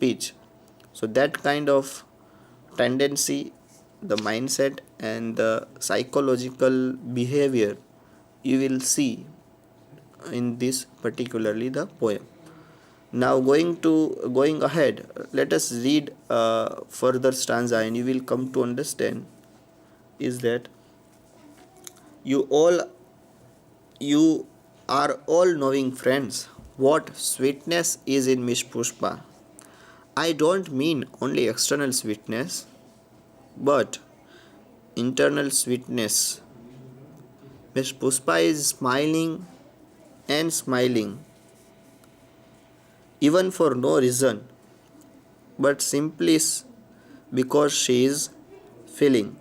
speech. So that kind of tendency, the mindset and the psychological behavior you will see in this particularly the poem. Now going ahead, let us read further stanza and you will come to understand is that you all you are all knowing friends what sweetness is in Miss Pushpa. I don't mean only external sweetness, but internal sweetness. Miss Pushpa is smiling and smiling, even for no reason, but simply because she is feeling.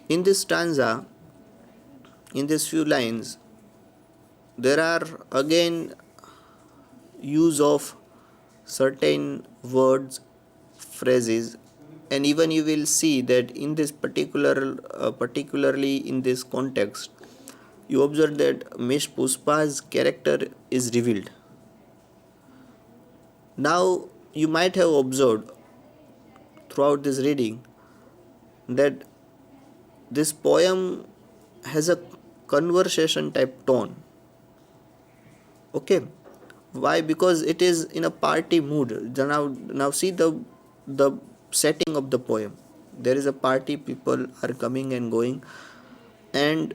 In this stanza, in these few lines, there are again use of certain words, phrases, and even you will see that in this particularly in this context, you observe that Miss Pushpa's character is revealed. Now, you might have observed throughout this reading that this poem has a conversation type tone. Okay, why? Because it is in a party mood. Now see the setting of the poem. There is a party, people are coming and going, and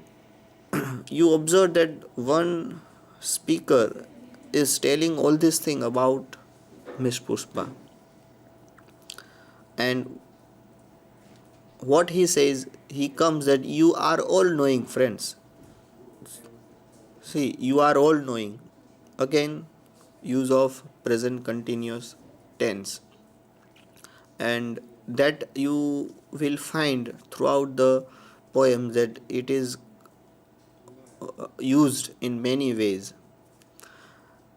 you observe that one speaker is telling all this thing about Miss Pushpa, and what he says, he comes that you are all knowing friends. See, you are all knowing. Again, use of present continuous tense, and that you will find throughout the poem that it is used in many ways.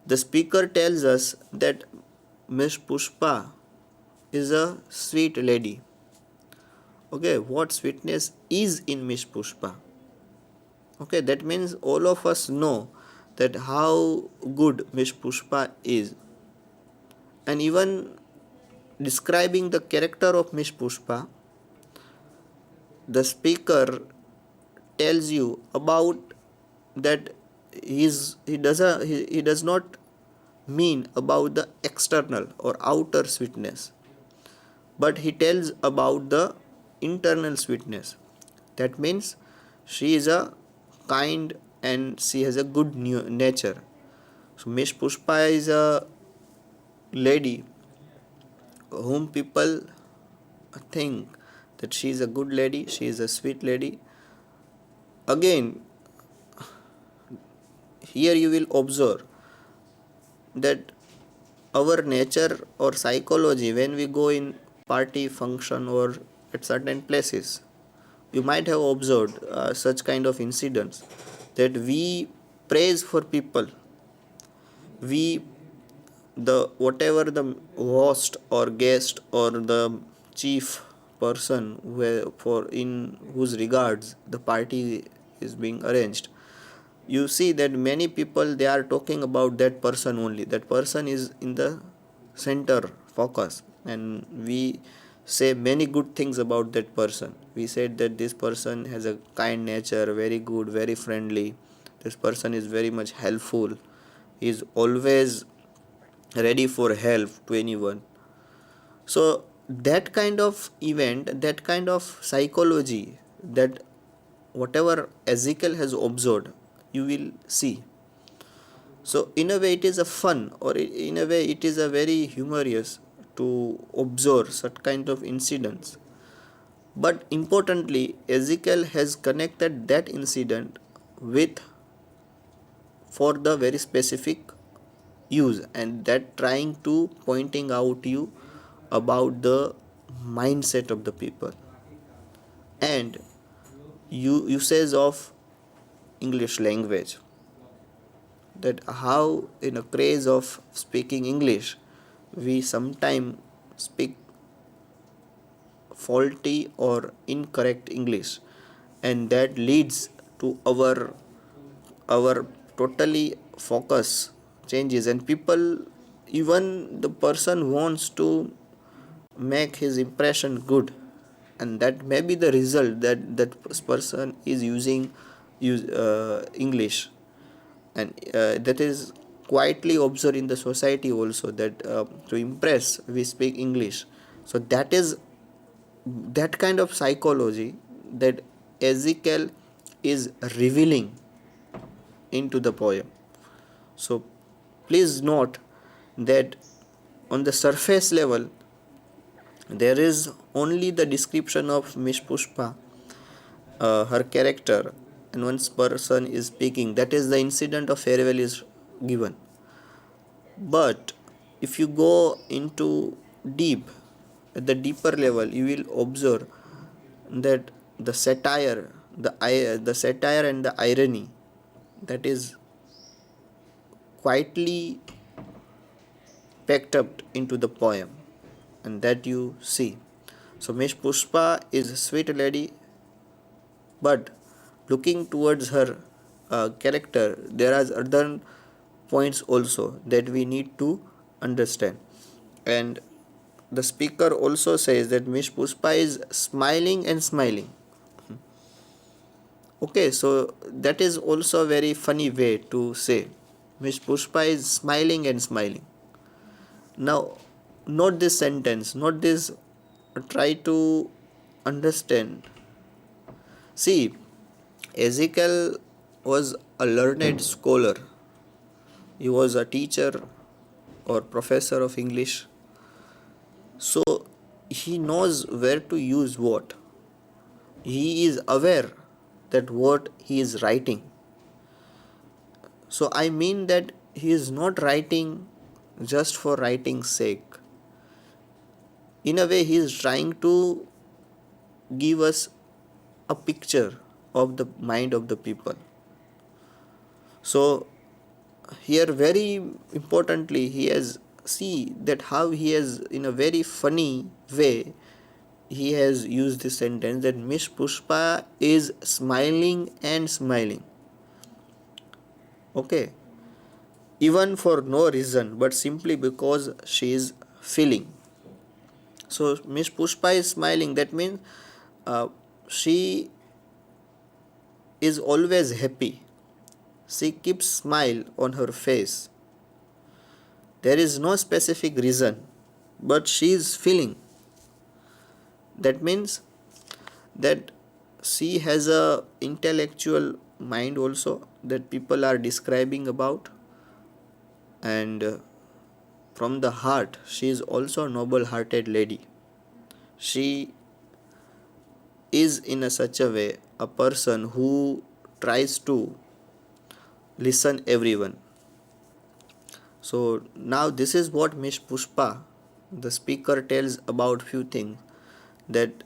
The speaker tells us that Miss Pushpa is a sweet lady. Okay, what sweetness is in Miss Pushpa? Okay, that means all of us know that how good Miss Pushpa is. And even describing the character of Miss Pushpa, the speaker tells you about that he does not mean about the external or outer sweetness, but he tells about the internal sweetness. That means she is a kind and she has a good nature. So Miss Pushpa is a lady whom people think that she is a good lady, she is a sweet lady. Again, here you will observe that our nature or psychology, when we go in party function or at certain places, you might have observed such kind of incidents that we praise for people, we the whatever the host or guest or the chief person for in whose regards the party is being arranged, you see that many people they are talking about that person only. That person is in the center focus, and we say many good things about that person. We said that this person has a kind nature, very good, very friendly. This person is very much helpful. He is always ready for help to anyone. So that kind of event, that kind of psychology, that whatever Ezekiel has observed, you will see. So in a way it is a fun, or in a way it is a very humorous to observe such kind of incidents. But importantly, Ezekiel has connected that incident with for the very specific use, and that trying to pointing out you about the mindset of the people and usage of English language, that how in a craze of speaking English we sometimes speak faulty or incorrect English, and that leads to our totally focus changes, and people even the person wants to make his impression good, and that may be the result that that person is using English, and that is quietly observed in the society also, that to impress we speak English. So that is that kind of psychology that Ezekiel is revealing into the poem. So please note that on the surface level there is only the description of Miss Pushpa, her character, and once person is speaking, that is the incident of farewell is given. But if you go into deep, at the deeper level, you will observe that the satire, the satire and the irony, that is quietly packed up into the poem, and that you see. So Miss Pushpa is a sweet lady, but looking towards her character, there are other points also that we need to understand. And the speaker also says that Miss Pushpa is smiling and smiling. Okay, so that is also a very funny way to say. Miss Pushpa is smiling and smiling. Now, note this sentence, note this, try to understand. See, Ezekiel was a learned scholar. He was a teacher or professor of English. So he knows where to use what. He is aware that what he is writing. So I mean that he is not writing just for writing's sake. In a way, he is trying to give us a picture of the mind of the people. So here very importantly he has see that how he has in a very funny way he has used this sentence that Miss Pushpa is smiling and smiling. Okay, even for no reason but simply because she is feeling. So Miss Pushpa is smiling, that means she is always happy. She keeps smile on her face. There is no specific reason, but she is feeling. That means that she has a intellectual mind also that people are describing about, and from the heart she is also a noble hearted lady. She is in a such a way a person who tries to listen everyone. So now this is what Miss Pushpa, the speaker, tells about few things, that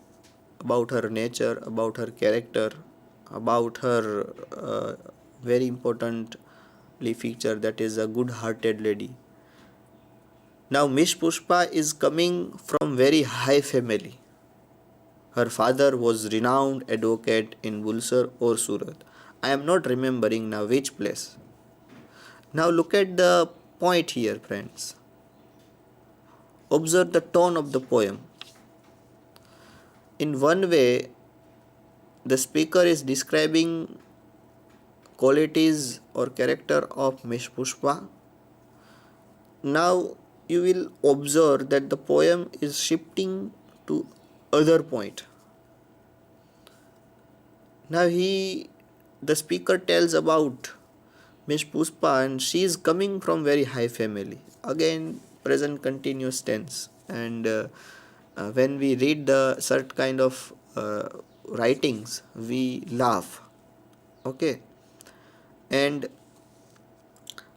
about her nature, about her character, about her very importantly feature, that is a good-hearted lady. Now Miss Pushpa is coming from very high family. Her father was renowned advocate in Bulsar or Surat. I am not remembering now which place. Now look at the point here, friends. Observe the tone of the poem. In one way, the speaker is describing qualities or character of Miss Pushpa. Now you will observe that the poem is shifting to other point. Now the speaker tells about Miss Pushpa and she is coming from very high family. Again, present continuous tense. And when we read the certain kind of writings, we laugh. Okay. And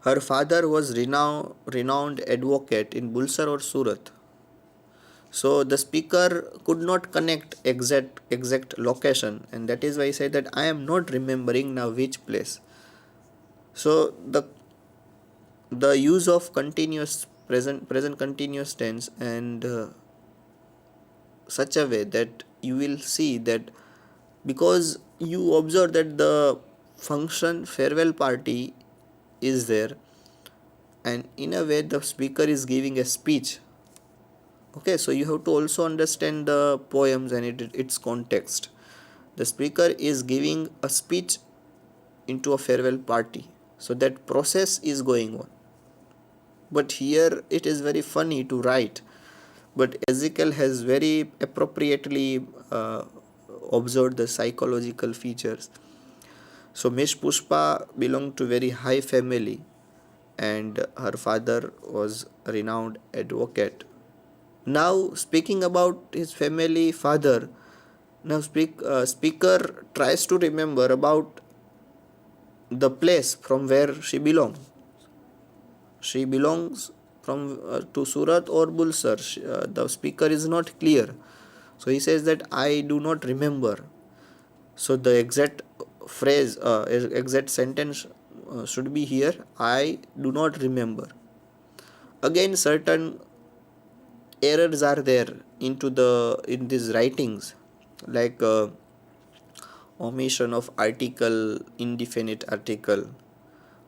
her father was renowned advocate in Bulsar or Surat. So the speaker could not connect exact location, and that is why I say that I am not remembering now which place. So the use of continuous present continuous tense and such a way that you will see that because you observe that the function farewell party is there, and in a way the speaker is giving a speech. Okay, so you have to also understand the poems and its context. The speaker is giving a speech into a farewell party, so that process is going on. But here it is very funny to write, but Ezekiel has very appropriately observed the psychological features. So Miss Pushpa belonged to very high family, and her father was a renowned advocate. Now speaking about his family father, now speaker tries to remember about the place from where she belongs. She belongs from to Surat or Bulsar. The speaker is not clear. So he says that I do not remember. So the exact phrase, exact sentence should be here. I do not remember. Again, certain errors are there in these writings, like omission of article, indefinite article.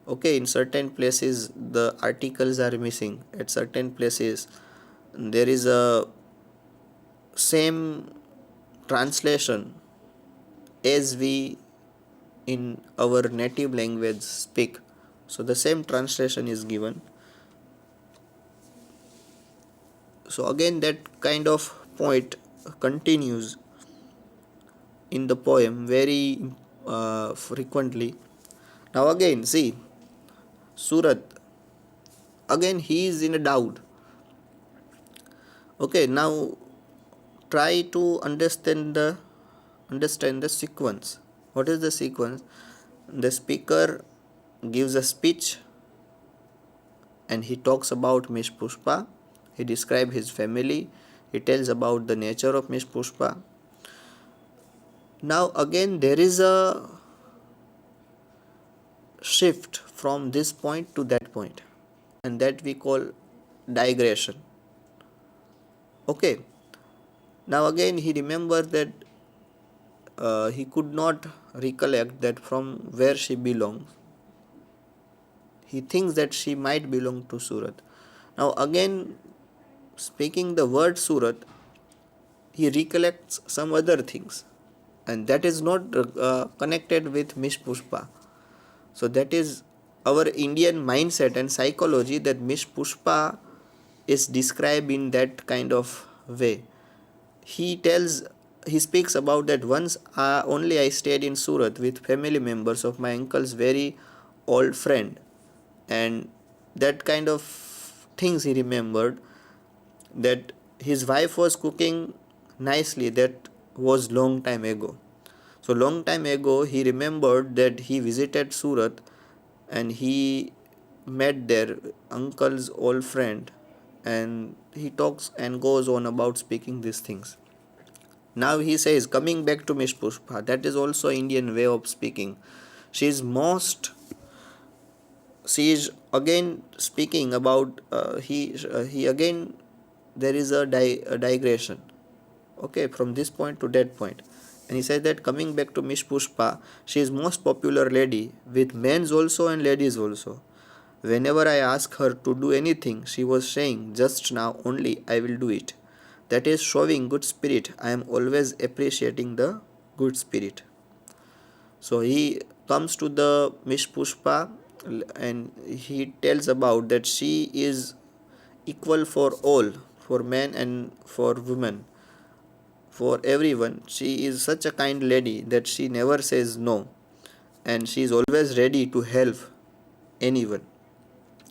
Okay, in certain places the articles are missing. At certain places there is a same translation as we in our native language speak. So the same translation is given. So again that kind of point continues in the poem very frequently. Now again see Surat, again he is in a doubt. Okay, now try to understand the sequence. What is the sequence? The speaker gives a speech and he talks about Miss Pushpa. He describes his family. He tells about the nature of Miss Pushpa. Now again there is a shift from this point to that point, and that we call digression. Okay, now again he remembers that he could not recollect that from where she belongs. He thinks that she might belong to Surat. Now again, speaking the word Surat, he recollects some other things, and that is not connected with Miss Pushpa. So that is our Indian mindset and psychology, that Miss Pushpa is described in that kind of way. He tells, he speaks about that once only I stayed in Surat with family members of my uncle's very old friend, and that kind of things he remembered, that his wife was cooking nicely, that was long time ago. So long time ago he remembered that he visited Surat and he met their uncle's old friend, and he talks and goes on about speaking these things. Now he says, coming back to Miss Pushpa, that is also Indian way of speaking. She is most, she is again speaking about he again, there is a digression. Okay, from this point to that point. And he said that coming back to Miss Pushpa, she is most popular lady with men's also and ladies also. Whenever I ask her to do anything, she was saying, just now only I will do it. That is showing good spirit. I am always appreciating the good spirit. So he comes to the Miss Pushpa and he tells about that she is equal for all, for men and for women, for everyone. She is such a kind lady that she never says no, and she is always ready to help anyone.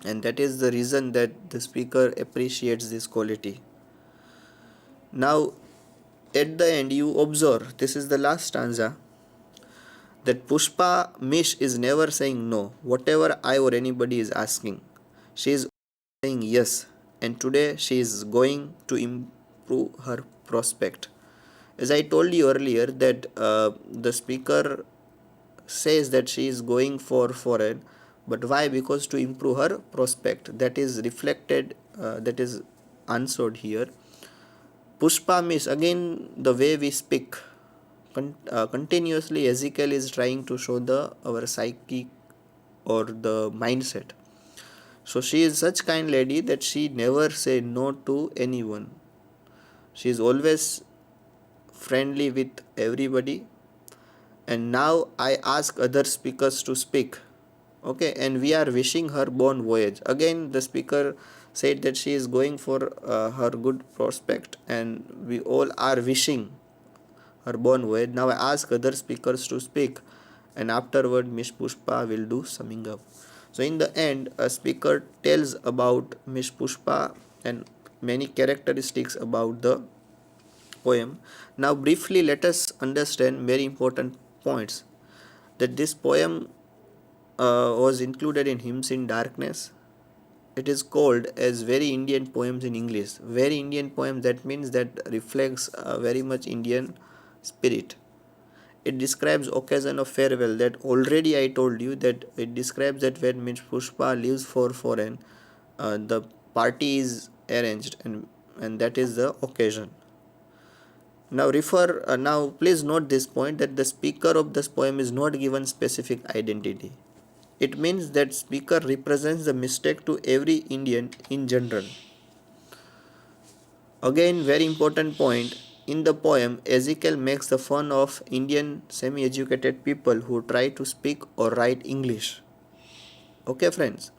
And that is the reason that the speaker appreciates this quality. Now, at the end, you observe, this is the last stanza, that Pushpa Mish is never saying no, whatever I or anybody is asking. She is saying yes, and today she is going to improve her prospect. As I told you earlier, that the speaker says that she is going for foreign, but why? Because to improve her prospect. That is reflected, that is answered here. Pushpa Miss, again the way we speak. Continuously Ezekiel is trying to show the our psyche or the mindset. So she is such kind lady that she never say no to anyone. She is always friendly with everybody. And now I ask other speakers to speak. Okay, and we are wishing her bon voyage. Again, the speaker said that she is going for her good prospect, and we all are wishing her bon voyage. Now I ask other speakers to speak, and afterward, Miss Pushpa will do summing up. So, in the end, a speaker tells about Miss Pushpa and many characteristics about the poem. Now, briefly, let us understand very important points that this poem was included in Hymns in Darkness. It is called as very Indian poems in English. Very Indian poem, that means that reflects very much Indian spirit. It describes occasion of farewell, that already I told you that it describes that when Miss Pushpa leaves for foreign, the party is arranged, and that is the occasion. Now please note this point that the speaker of this poem is not given specific identity. It means that speaker represents the mistake to every Indian in general. Again, very important point. In the poem, Ezekiel makes the fun of Indian semi-educated people who try to speak or write English. Okay, friends.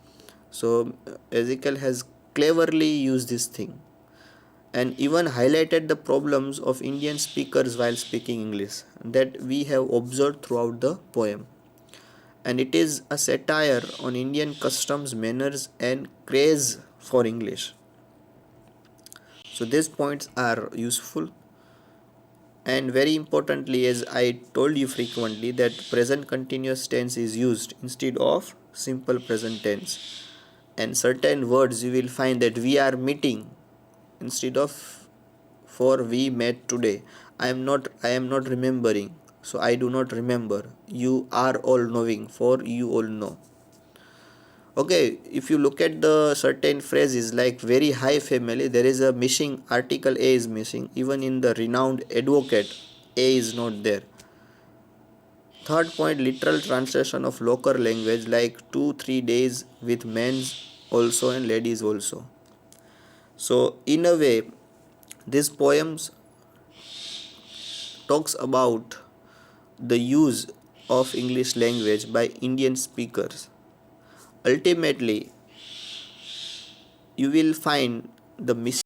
So Ezekiel has cleverly used this thing and even highlighted the problems of Indian speakers while speaking English that we have observed throughout the poem. And it is a satire on Indian customs, manners, and craze for English. So these points are useful. And very importantly, as I told you frequently, that present continuous tense is used instead of simple present tense. And certain words you will find that we are meeting instead of for we met today. I am not remembering, so I do not remember. You are all knowing, for you all know. Okay, if you look at the certain phrases like very high family, there is a missing article, A is missing. Even in the renowned advocate, A is not there. Third point, literal translation of local language like 2-3 days with men's also and ladies also. So in a way, this poems talks about the use of English language by Indian speakers. Ultimately, you will find the missing